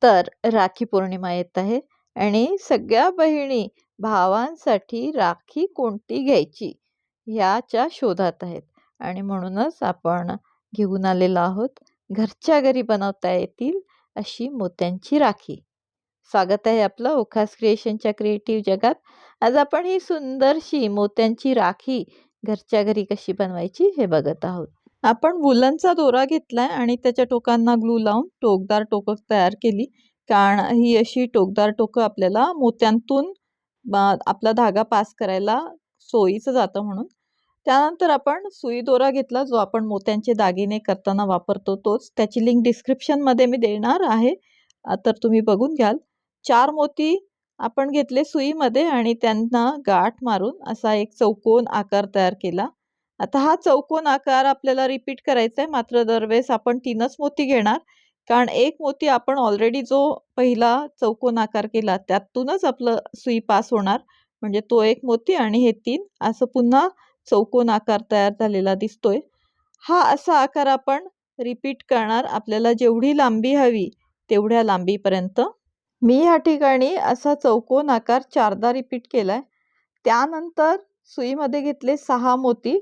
तर राखी पौर्णिमा येत आहे आणि सगळ्या बहिणी भावांसाठी राखी कोणती घ्यायची ह्याच्या शोधात आहेत आणि म्हणूनच आपण घेऊन आलेलो आहोत घरच्या घरी बनवता येतील अशी मोत्यांची राखी. स्वागत आहे आपलं ओखास क्रिएशनच्या क्रिएटिव्ह जगात. आज आपण ही सुंदरशी मोत्यांची राखी घरच्या घरी कशी बनवायची हे बघत आहोत. आपण वुलनचा दोरा घेतलाय आणि त्याच्या टोकांना ग्लू लावून टोकदार टोकं तयार केली, कारण ही अशी टोकदार टोकं आपल्याला मोत्यांतून आपला धागा पास करायला सोयीचं जातं म्हणून. त्यानंतर आपण सुई दोरा घेतला जो आपण मोत्यांचे दागिने करताना वापरतो तोच. त्याची लिंक डिस्क्रिप्शनमध्ये मी देणार आहे, तर तुम्ही बघून घ्याल. 4 मोती आपण घेतले सुईमध्ये आणि त्यांना गाठ मारून असा एक चौकोन आकार तयार केला. आता हा चौकोन आकार आपल्याला रिपीट करायचा आहे, मात्र दरवेळेस आपण 3च मोती घेणार, कारण एक मोती आपण ऑलरेडी जो पहिला चौकोन आकार केला त्यातूनच आपलं सुई पास होणार, म्हणजे तो एक मोती आणि हे 3 असं पुन्हा चौकोन आकार तयार झालेला दिसतोय. हा असा आकार आपण रिपीट करणार, आपल्याला जेवढी लांबी हवी तेवढ्या लांबीपर्यंत. मी या ठिकाणी असा चौकोन आकार 4दा रिपीट केलाय. त्यानंतर सुईमध्ये घेतले 6 मोती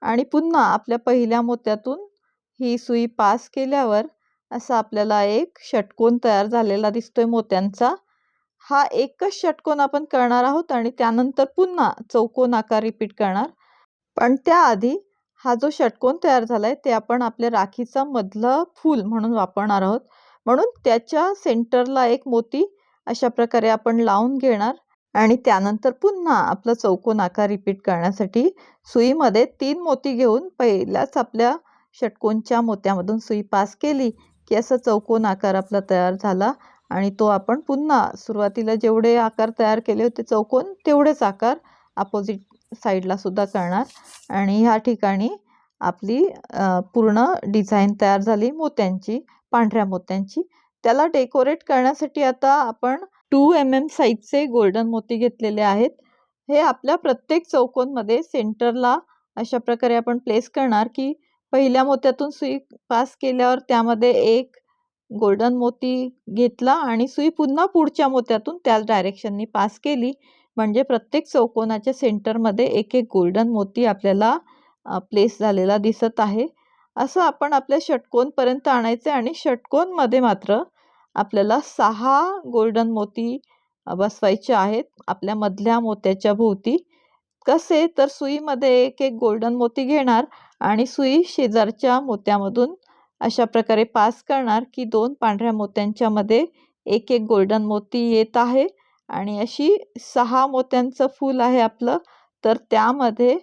आणि पुन्हा आपल्या पहिल्या मोत्यातून ही सुई पास केल्यावर असा आपल्याला एक षटकोन तयार झालेला दिसतोय मोत्यांचा. हा एकच षटकोन आपण करणार आहोत आणि त्यानंतर पुन्हा चौकोन आकार रिपीट करणार. पण त्याआधी हा जो षटकोन तयार झालाय ते आपण आपल्या राखीचा मधलं फूल म्हणून वापरणार आहोत, म्हणून त्याच्या सेंटरला एक मोती अशा प्रकारे आपण लावून घेणार आणि त्यानंतर पुन्हा आपला चौकोन आकार रिपीट करण्यासाठी सुईमध्ये 3 मोती घेऊन पहिल्याच आपल्या षटकोनच्या मोत्यामधून सुई पास केली की असा चौकोन आकार आपला तयार झाला आणि तो आपण पुन्हा सुरुवातीला जेवढे आकार तयार केले होते चौकोन तेवढेच आकार अपोजिट साईडला सुद्धा करणार. आणि ह्या ठिकाणी आपली पूर्ण डिझाईन तयार झाली मोत्यांची, पांढऱ्या मोत्यांची. त्याला डेकोरेट करण्यासाठी आता आपण 2 mm साईजचे गोल्डन मोती घेतलेले आहेत. हे आपल्या प्रत्येक चौकोनमध्ये सेंटरला अशा प्रकारे आपण प्लेस करणार की पहिल्या मोत्यातून सुई पास केल्यावर त्यामध्ये एक गोल्डन मोती घेतला आणि सुई पुन्हा पुढच्या मोत्यातून त्याच डायरेक्शननी पास केली, म्हणजे प्रत्येक चौकोनाच्या सेंटरमध्ये एक एक गोल्डन मोती आपल्याला प्लेस झालेला दिसत आहे. असं आपण आपल्या षटकोनपर्यंत आणायचे आणि षटकोनमध्ये मात्र आपल्याला 6 गोल्डन मोती बसवायचे आहेत आपल्या मधल्या मोत्याच्या भोवती. कसे तर सुईमध्ये एक एक गोल्डन मोती घेणार आणि सुई शेजारच्या मोत्यामधून अशा प्रकारे पास करणार की 2 पांढऱ्या मोत्यांच्या मध्ये एक एक गोल्डन मोती येत आहे आणि अशी 6 मोत्यांचं फूल आहे आपलं, तर त्यामध्ये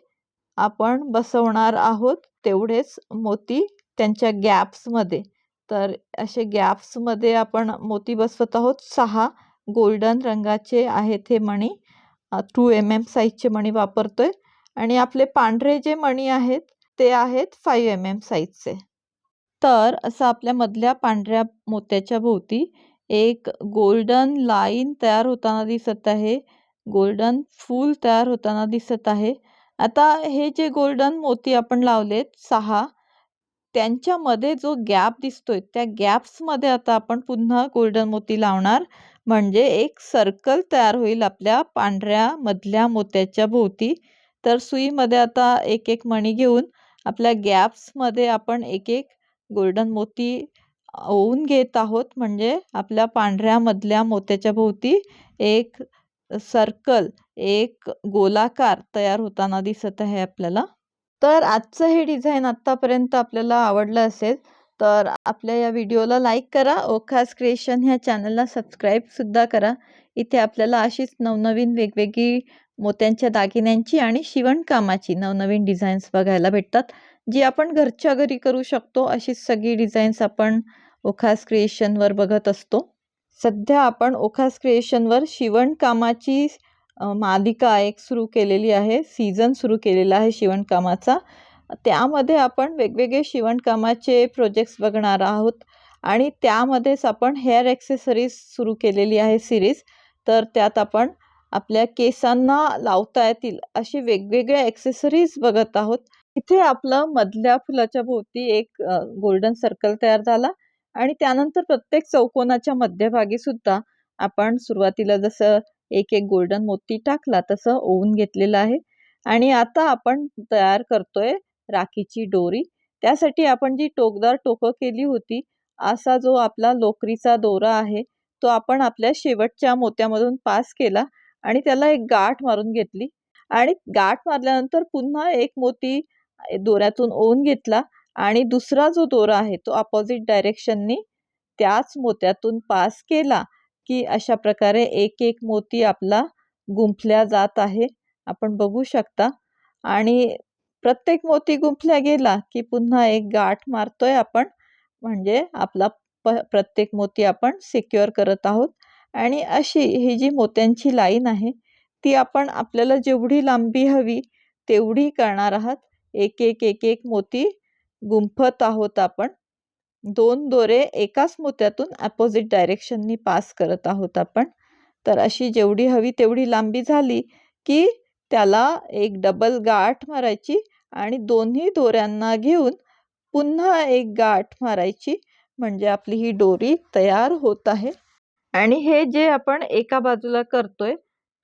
आपण बसवणार आहोत तेवढेच मोती त्यांच्या गॅप्समध्ये. तर असे गॅप्समध्ये आपण मोती बसवत आहोत. 6 गोल्डन रंगाचे आहेत हे मणी, 2 mm साईजचे मणी वापरतोय आणि आपले पांढरे जे मणी आहेत ते आहेत 5 mm साईजचे. तर असं आपल्या मधल्या पांढऱ्या मोत्याच्या भोवती एक गोल्डन लाईन तयार होताना दिसत आहे, गोल्डन फूल तयार होताना दिसत आहे. आता हे जे गोल्डन मोती आपण लावलेत 6, त्यांच्यामध्ये जो गॅप दिसतोय त्या गॅप्समध्ये आता आपण पुन्हा गोल्डन मोती लावणार, म्हणजे एक सर्कल तयार होईल आपल्या पांढऱ्या मधल्या मोत्याच्या भोवती. तर सुईमध्ये आता एक एक मणी घेऊन आपल्या गॅप्समध्ये आपण एक एक गोल्डन मोती ओवून घेत आहोत, म्हणजे आपल्या पांढऱ्या मधल्या मोत्याच्या भोवती एक सर्कल, एक गोलाकार तयार होताना दिसत आहे आपल्याला. तर आजचं हे डिझाईन आत्तापर्यंत आपल्याला आवडलं असेल तर आपल्या या व्हिडिओला लाईक करा, ओखास क्रिएशन ह्या चॅनलला सबस्क्राईबसुद्धा करा. इथे आपल्याला अशीच नवनवीन वेगवेगळी मोत्यांच्या दागिन्यांची आणि शिवणकामाची नवनवीन डिझाईन्स बघायला भेटतात, जी आपण घरच्या घरी करू शकतो. अशीच सगळी डिझाईन्स आपण ओखास क्रिएशनवर बघत असतो. सध्या आपण ओखास क्रिएशनवर शिवणकामाची मालिका एक सुरू केलेली आहे, सीझन सुरू केलेला आहे शिवणकामाचा. त्यामध्ये आपण वेगवेगळे शिवणकामाचे प्रोजेक्ट्स बघणार आहोत आणि त्यामध्येच आपण हेअर ॲक्सेसरीज सुरू केलेली आहे सिरीज. तर त्यात आपण आपल्या केसांना लावता येतील अशी वेगवेगळ्या ॲक्सेसरीज बघत आहोत. इथे आपलं मधल्या फुलाच्या भोवती एक गोल्डन सर्कल तयार झाला आणि त्यानंतर प्रत्येक चौकोनाच्या मध्यभागी सुद्धा आपण सुरुवातीला जसं एक एक गोल्डन मोती टाकला तसं ओवून घेतलेलं आहे. आणि आता आपण तयार करतोय राखीची दोरी. त्यासाठी आपण जी टोकदार टोकं केली होती, असा जो आपला लोकरीचा दोरा आहे तो आपण आपल्या शेवटच्या मोत्यामधून पास केला आणि त्याला एक गाठ मारून घेतली. आणि गाठ मारल्यानंतर पुन्हा एक मोती दोऱ्यातून ओवून घेतला आणि दुसरा जो दोरा आहे तो अपोजिट डायरेक्शननी त्याच मोत्यातून पास केला की अशा प्रकारे एक एक मोती आपला गुंफल्या जात आहे, आपण बघू शकता. आणि प्रत्येक मोती गुंफल्या गेला की पुन्हा एक गाठ मारतोय आपण, म्हणजे आपला प्रत्येक मोती आपण सिक्युअर करत आहोत. आणि अशी ही जी मोत्यांची लाईन आहे ती आपण आपल्याला जेवढी लांबी हवी तेवढी करणार आहात. एक एक एक एक मोती गुंफत आहोत आपण. 2 दोरे एकाच मोत्यातून अपोजिट डायरेक्शननी पास करत आहोत आपण. तर अशी जेवढी हवी तेवढी लांबी झाली की त्याला एक डबल गाठ मारायची आणि दोन्ही दोऱ्यांना घेऊन पुन्हा एक गाठ मारायची, म्हणजे आपली ही दोरी तयार होत आहे. आणि हे जे आपण एका बाजूला करतोय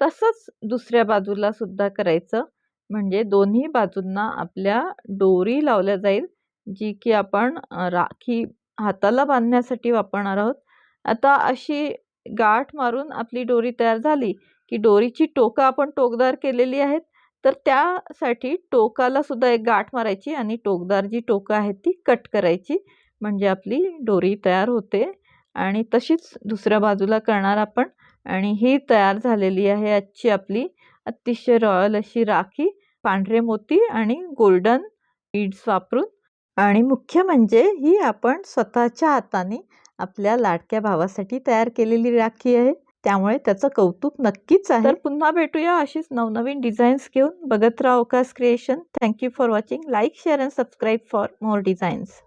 तसंच दुसऱ्या बाजूला सुद्धा करायचं, म्हणजे दोन्ही बाजूंना आपल्या दोरी लावल्या जाईल, जी की आपण राखी हाताला बांधण्यासाठी वापरणार आहोत. आता अशी गाठ मारून आपली दोरी तयार झाली की दोरीची टोकं आपण टोकदार केलेली आहेत, तर त्यासाठी टोकाला सुद्धा एक गाठ मारायची आणि टोकदार जी टोकं आहेत ती कट करायची, म्हणजे आपली दोरी तयार होते. आणि तशीच दुसऱ्या बाजूला करणार आपण. आणि ही तयार झालेली आहे आजची आपली अतिशय रॉयल अशी राखी, पांढरे मोती आणि गोल्डन बीड्स वापरून. आणि मुख्य म्हणजे ही आपण स्वतःच्या हाताने आपल्या लाडक्या भावासाठी तयार केलेली राखी आहे, त्यामुळे त्याचं कौतुक नक्कीच आहे. तर पुन्हा भेटूया अशीच नवनवीन डिझाईन्स घेऊन. बघत राहा ओकास creation. Thank you for watching. Like, share and subscribe for more designs.